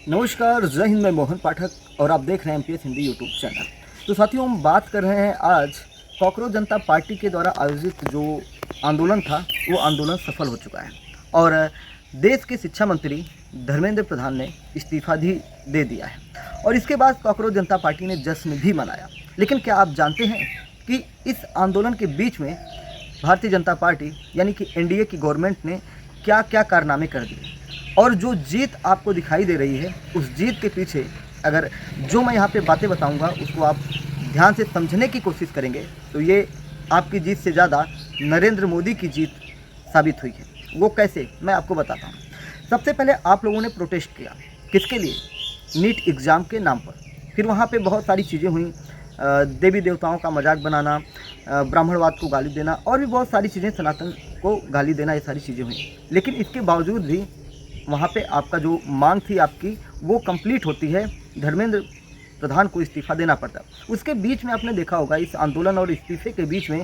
नमस्कार, जय हिंद। मैं मोहन पाठक और आप देख रहे हैं एमपीएस हिंदी यूट्यूब चैनल। तो साथियों, हम बात कर रहे हैं आज कॉकरोच जनता पार्टी के द्वारा आयोजित जो आंदोलन था वो आंदोलन सफल हो चुका है और देश के शिक्षा मंत्री धर्मेंद्र प्रधान ने इस्तीफा भी दे दिया है और इसके बाद कॉकरोच जनता पार्टी ने जश्न भी मनाया। लेकिन क्या आप जानते हैं कि इस आंदोलन के बीच में भारतीय जनता पार्टी यानी कि एनडीए की गवर्नमेंट ने क्या क्या कारनामे कर दिए और जो जीत आपको दिखाई दे रही है उस जीत के पीछे अगर जो मैं यहाँ पे बातें बताऊँगा उसको आप ध्यान से समझने की कोशिश करेंगे तो ये आपकी जीत से ज़्यादा नरेंद्र मोदी की जीत साबित हुई है। वो कैसे, मैं आपको बताता हूँ। सबसे पहले आप लोगों ने प्रोटेस्ट किया, किसके लिए? नीट एग्ज़ाम के नाम पर। फिर वहाँ पे बहुत सारी चीज़ें हुई, देवी देवताओं का मजाक बनाना, ब्राह्मणवाद को गाली देना और भी बहुत सारी चीज़ें, सनातन को गाली देना, ये सारी चीज़ें हुई। लेकिन इसके बावजूद भी वहाँ पे आपका जो मांग थी आपकी वो कंप्लीट होती है, धर्मेंद्र प्रधान को इस्तीफा देना पड़ता। उसके बीच में आपने देखा होगा इस आंदोलन और इस्तीफे के बीच में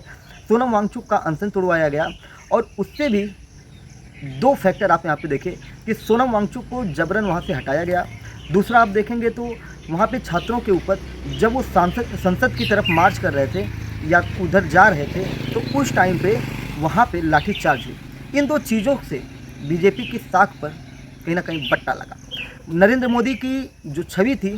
सोनम वांगचुक का अनशन तोड़वाया गया और उससे भी दो फैक्टर आप यहाँ पे देखें कि सोनम वांगचुक को जबरन वहाँ से हटाया गया। दूसरा आप देखेंगे तो वहाँ पे छात्रों के ऊपर जब वो संसद की तरफ मार्च कर रहे थे या उधर जा रहे थे तो उस टाइम पे वहाँ पे लाठीचार्ज हुई। इन दो चीज़ों से बीजेपी की साख पर कहीं ना कहीं बट्टा लगा। नरेंद्र मोदी की जो छवि थी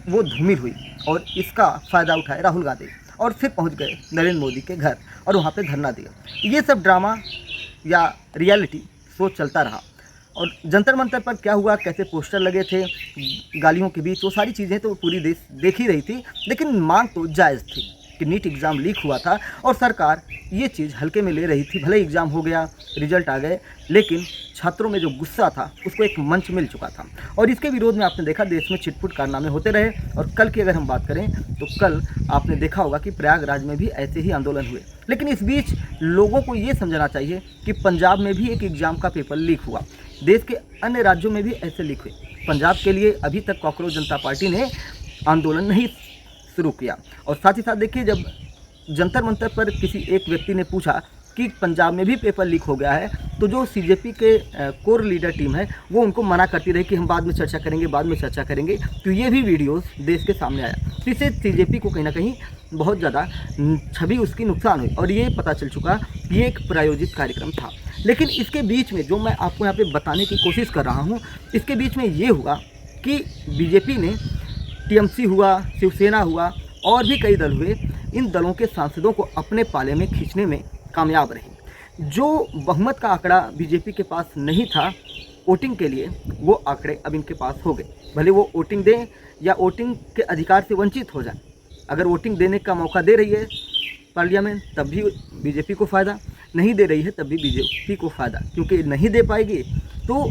वो धूमिल हुई और इसका फ़ायदा उठाए राहुल गांधी और फिर पहुंच गए नरेंद्र मोदी के घर और वहां पे धरना दिया। ये सब ड्रामा या रियलिटी शो चलता रहा और जंतर मंतर पर क्या हुआ, कैसे पोस्टर लगे थे गालियों के बीच, वो सारी चीज़ें तो पूरी देश देख ही रही थी। लेकिन मांग तो जायज़ थी कि नीट एग्ज़ाम लीक हुआ था और सरकार ये चीज़ हल्के में ले रही थी। भले एग्ज़ाम हो गया, रिजल्ट आ गए, लेकिन छात्रों में जो गुस्सा था उसको एक मंच मिल चुका था और इसके विरोध में आपने देखा देश में छिटपुट कारनामे होते रहे। और कल की अगर हम बात करें तो कल आपने देखा होगा कि प्रयागराज में भी ऐसे ही आंदोलन हुए। लेकिन इस बीच लोगों को ये समझना चाहिए कि पंजाब में भी एक एग्ज़ाम का पेपर लीक हुआ, देश के अन्य राज्यों में भी ऐसे लीक हुए। पंजाब के लिए अभी तक कॉकरोच जनता पार्टी ने आंदोलन नहीं शुरू किया। और साथ ही साथ देखिए, जब जंतर मंतर पर किसी एक व्यक्ति ने पूछा कि पंजाब में भी पेपर लीक हो गया है तो जो सीजेपी के कोर लीडर टीम है वो उनको मना करती रही कि हम बाद में चर्चा करेंगे, बाद में चर्चा करेंगे। तो ये भी वीडियोस देश के सामने आया, इससे सीजेपी को कहीं ना कहीं बहुत ज़्यादा छवि उसकी नुकसान हुई और ये पता चल चुका कि ये एक प्रायोजित कार्यक्रम था। लेकिन इसके बीच में जो मैं आपको यहाँ पर बताने की कोशिश कर रहा हूँ, इसके बीच में ये हुआ कि बीजेपी ने, टीएमसी हुआ, शिवसेना हुआ और भी कई दल हुए, इन दलों के सांसदों को अपने पाले में खींचने में कामयाब रही। जो बहुमत का आंकड़ा बीजेपी के पास नहीं था वोटिंग के लिए, वो आंकड़े अब इनके पास हो गए। भले वो वोटिंग दें या वोटिंग के अधिकार से वंचित हो जाए, अगर वोटिंग देने का मौका दे रही है पार्लियामेंट तब भी बीजेपी को फ़ायदा, नहीं दे रही है तब भी बीजेपी को फ़ायदा, क्योंकि नहीं दे पाएगी तो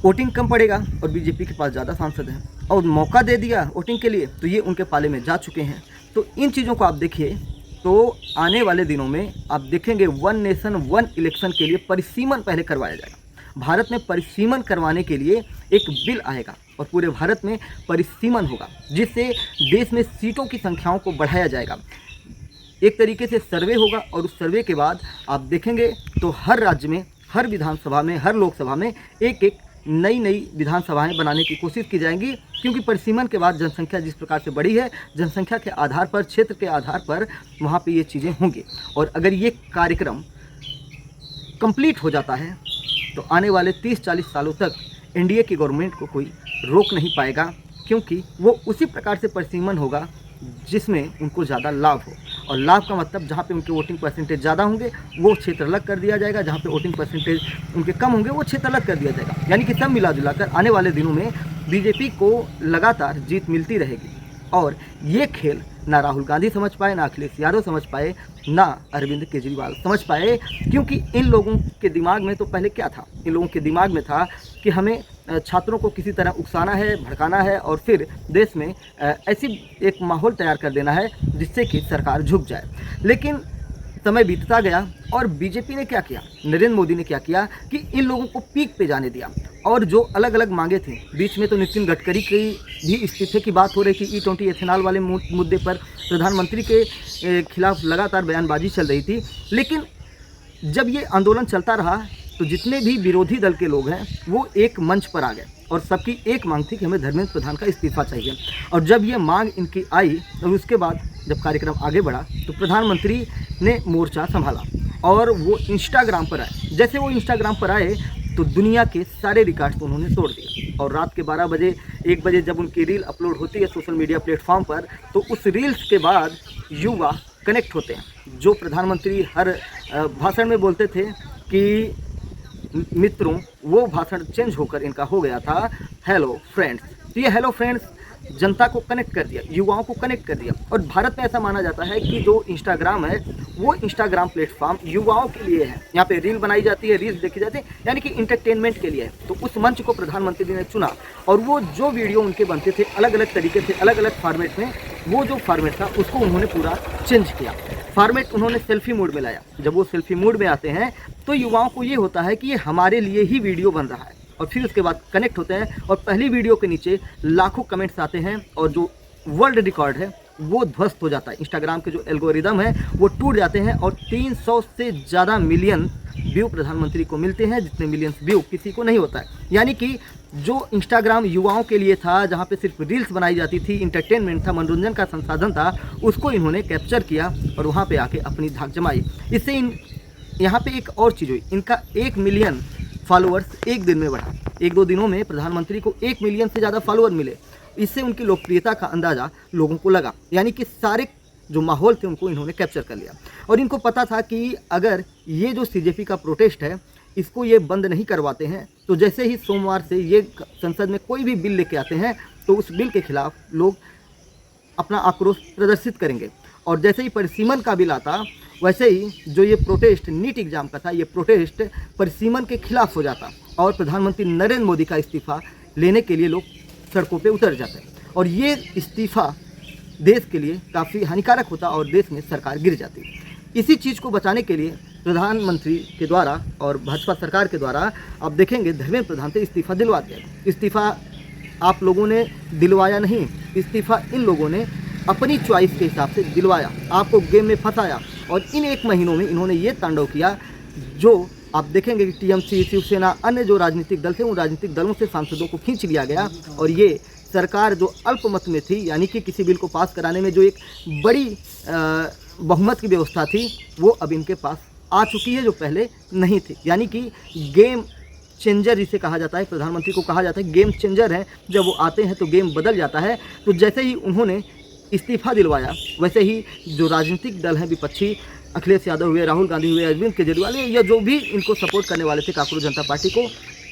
वोटिंग कम पड़ेगा और बीजेपी के पास ज़्यादा सांसद हैं। और मौका दे दिया वोटिंग के लिए तो ये उनके पाले में जा चुके हैं। तो इन चीज़ों को आप देखिए तो आने वाले दिनों में आप देखेंगे वन नेशन वन इलेक्शन के लिए परिसीमन पहले करवाया जाएगा। भारत में परिसीमन करवाने के लिए एक बिल आएगा और पूरे भारत में परिसीमन होगा, जिससे देश में सीटों की संख्याओं को बढ़ाया जाएगा। एक तरीके से सर्वे होगा और उस सर्वे के बाद आप देखेंगे तो हर राज्य में, हर विधानसभा में, हर लोकसभा में एक एक नई विधानसभाएं बनाने की कोशिश की जाएंगी, क्योंकि परिसीमन के बाद जनसंख्या जिस प्रकार से बढ़ी है, जनसंख्या के आधार पर, क्षेत्र के आधार पर वहाँ पे ये चीज़ें होंगी। और अगर ये कार्यक्रम कंप्लीट हो जाता है तो आने वाले 30-40 सालों तक एनडीए की गवर्नमेंट को कोई रोक नहीं पाएगा, क्योंकि वो उसी प्रकार से परिसीमन होगा जिसमें उनको ज़्यादा लाभ हो। और लाभ का मतलब जहाँ पे उनके वोटिंग परसेंटेज ज़्यादा होंगे वो क्षेत्र अलग कर दिया जाएगा, जहाँ पे वोटिंग परसेंटेज उनके कम होंगे वो क्षेत्र अलग कर दिया जाएगा। यानी कि सब मिला जुला कर आने वाले दिनों में बीजेपी को लगातार जीत मिलती रहेगी। और ये खेल ना राहुल गांधी समझ पाए, ना अखिलेश यादव समझ पाए, ना अरविंद केजरीवाल समझ पाए, क्योंकि इन लोगों के दिमाग में तो पहले क्या था, इन लोगों के दिमाग में था कि हमें छात्रों को किसी तरह उकसाना है, भड़काना है और फिर देश में ऐसी एक माहौल तैयार कर देना है जिससे कि सरकार झुक जाए। लेकिन समय बीतता गया और बीजेपी ने क्या किया, नरेंद्र मोदी ने क्या किया कि इन लोगों को पीक पे जाने दिया। और जो अलग अलग मांगे थी, बीच में तो नितिन गडकरी की भी इस्तीफे की बात हो रही थी, E20 एथेनॉल वाले मुद्दे पर प्रधानमंत्री के खिलाफ लगातार बयानबाजी चल रही थी। लेकिन जब ये आंदोलन चलता रहा तो तो जितने भी विरोधी दल के लोग हैं वो एक मंच पर आ गए और सबकी एक मांग थी कि हमें धर्मेंद्र प्रधान का इस्तीफा चाहिए। और जब ये मांग इनकी आई और उसके बाद जब कार्यक्रम आगे बढ़ा तो प्रधानमंत्री ने मोर्चा संभाला और वो इंस्टाग्राम पर आए। जैसे वो इंस्टाग्राम पर आए तो दुनिया के सारे रिकॉर्ड्स तो उन्होंने तोड़ दिया। और रात के 12 बजे 1 बजे जब उनकी रील अपलोड होती है सोशल मीडिया प्लेटफॉर्म पर, तो उस रील्स के बाद युवा कनेक्ट होते हैं। जो प्रधानमंत्री हर भाषण में बोलते थे कि मित्रों, वो भाषण चेंज होकर इनका हो गया था हेलो फ्रेंड्स। तो ये हेलो फ्रेंड्स जनता को कनेक्ट कर दिया, युवाओं को कनेक्ट कर दिया। और भारत में ऐसा माना जाता है कि जो इंस्टाग्राम है वो इंस्टाग्राम प्लेटफॉर्म युवाओं के लिए है। यहाँ पे रील बनाई जाती है, रील्स देखी जाती है, यानी कि इंटरटेनमेंट के लिए है। तो उस मंच को प्रधानमंत्री ने चुना और वो जो वीडियो उनके बनते थे अलग अलग तरीके से, अलग अलग फॉर्मेट में, वो जो फॉर्मेट था उसको उन्होंने पूरा चेंज किया। फॉर्मेट उन्होंने सेल्फी मोड में लाया। जब वो सेल्फी मोड में आते हैं तो युवाओं को ये होता है कि ये हमारे लिए ही वीडियो बन रहा है। और फिर उसके बाद कनेक्ट होते हैं और पहली वीडियो के नीचे लाखों कमेंट्स आते हैं और जो वर्ल्ड रिकॉर्ड है वो ध्वस्त हो जाता है। इंस्टाग्राम के जो एल्गोरिदम है वो टूट जाते हैं और 300 से ज़्यादा मिलियन व्यू प्रधानमंत्री को मिलते हैं, जितने मिलियंस व्यू किसी को नहीं होता है। यानी कि जो इंस्टाग्राम युवाओं के लिए था, जहाँ पे सिर्फ रील्स बनाई जाती थी, इंटरटेनमेंट था, मनोरंजन का संसाधन था, उसको इन्होंने कैप्चर किया और वहाँ पे आके अपनी धाक जमाई। इससे यहाँ पे एक और चीज़ हुई, इनका 1 मिलियन फॉलोअर्स एक दिन में बढ़ा। 1-2 दिनों में प्रधानमंत्री को 1 मिलियन से ज़्यादा फॉलोअर मिले। इससे उनकी लोकप्रियता का अंदाज़ा लोगों को लगा। यानी कि सारे जो माहौल थे उनको इन्होंने कैप्चर कर लिया। और इनको पता था कि अगर ये जो सीजेपी का प्रोटेस्ट है इसको ये बंद नहीं करवाते हैं तो जैसे ही सोमवार से ये संसद में कोई भी बिल लेके आते हैं तो उस बिल के खिलाफ लोग अपना आक्रोश प्रदर्शित करेंगे। और जैसे ही परिसीमन का बिल आता वैसे ही जो ये प्रोटेस्ट नीट एग्जाम का था, ये प्रोटेस्ट परिसीमन के खिलाफ हो जाता और प्रधानमंत्री नरेंद्र मोदी का इस्तीफा लेने के लिए लोग सड़कों पे उतर जाते हैं। और ये इस्तीफा देश के लिए काफ़ी हानिकारक होता और देश में सरकार गिर जाती। इसी चीज़ को बचाने के लिए प्रधानमंत्री के द्वारा और भाजपा सरकार के द्वारा आप देखेंगे धर्मेंद्र प्रधान से इस्तीफा दिलवा दिया। इस्तीफा आप लोगों ने दिलवाया नहीं, इस्तीफा इन लोगों ने अपनी चॉइस के हिसाब से दिलवाया, आपको गेम में फंसाया। और इन 1 महीनों में इन्होंने ये तांडव किया जो आप देखेंगे कि टीएमसी, शिवसेना, अन्य जो राजनीतिक दल थे उन राजनीतिक दलों से सांसदों को खींच लिया गया। और ये सरकार जो अल्पमत में थी, यानी कि किसी बिल को पास कराने में जो एक बड़ी बहुमत की व्यवस्था थी, वो अब इनके पास आ चुकी है जो पहले नहीं थी। यानी कि गेम चेंजर जिसे कहा जाता है, प्रधानमंत्री को कहा जाता है गेम चेंजर है। जब वो आते हैं तो गेम बदल जाता है। तो जैसे ही उन्होंने इस्तीफा दिलवाया वैसे ही जो राजनीतिक दल हैं विपक्षी, अखिलेश यादव हुए, राहुल गांधी हुए, अरविंद केजरीवाल या जो भी इनको सपोर्ट करने वाले थे कॉकरोच जनता पार्टी को,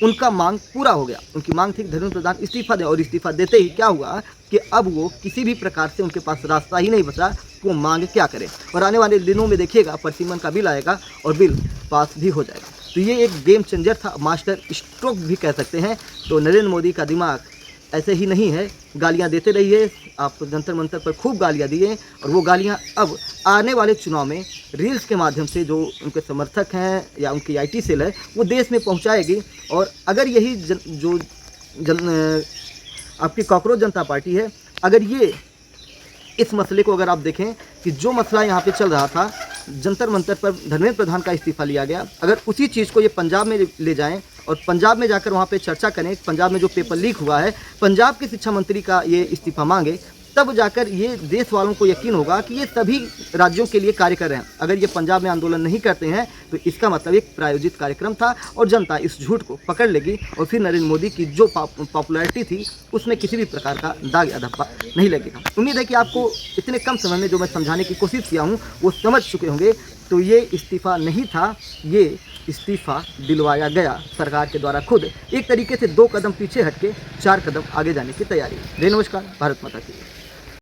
उनका मांग पूरा हो गया। उनकी मांग थी कि धर्मेंद्र प्रधान इस्तीफा दें और इस्तीफा देते ही क्या हुआ कि अब वो किसी भी प्रकार से उनके पास रास्ता ही नहीं बचा, वो मांग क्या करें। और आने वाले दिनों में देखिएगा परिसीमन का बिल आएगा और बिल पास भी हो जाएगा। तो ये एक गेम चेंजर था, मास्टर स्ट्रोक भी कह सकते हैं। तो नरेंद्र मोदी का दिमाग ऐसे ही नहीं है, गालियां देते रहिए। आप जंतर मंतर पर खूब गालियां दिए और वो गालियां अब आने वाले चुनाव में रील्स के माध्यम से जो उनके समर्थक हैं या उनकी आईटी सेल है वो देश में पहुंचाएगी। और अगर यही आपकी कॉकरोच जनता पार्टी है, अगर ये इस मसले को अगर आप देखें कि जो मसला यहाँ पे चल रहा था, जंतर मंतर पर धर्मेंद्र प्रधान का इस्तीफा लिया गया, अगर उसी चीज़ को ये पंजाब में ले जाएं और पंजाब में जाकर वहाँ पे चर्चा करें, पंजाब में जो पेपर लीक हुआ है, पंजाब के शिक्षा मंत्री का ये इस्तीफा मांगे, तब जाकर ये देश वालों को यकीन होगा कि ये सभी राज्यों के लिए कार्य कर रहे हैं। अगर ये पंजाब में आंदोलन नहीं करते हैं तो इसका मतलब एक प्रायोजित कार्यक्रम था और जनता इस झूठ को पकड़ लेगी और फिर नरेंद्र मोदी की जो पॉपुलैरिटी थी उसमें किसी भी प्रकार का दाग या धब्बा नहीं लगेगा। उम्मीद है कि आपको इतने कम समय में जो मैं समझाने की कोशिश किया हूँ वो समझ चुके होंगे। तो ये इस्तीफ़ा नहीं था, ये इस्तीफ़ा दिलवाया गया सरकार के द्वारा खुद। एक तरीके से 2 कदम पीछे हटके 4 कदम आगे जाने की तैयारी। नमस्कार, भारत माता की।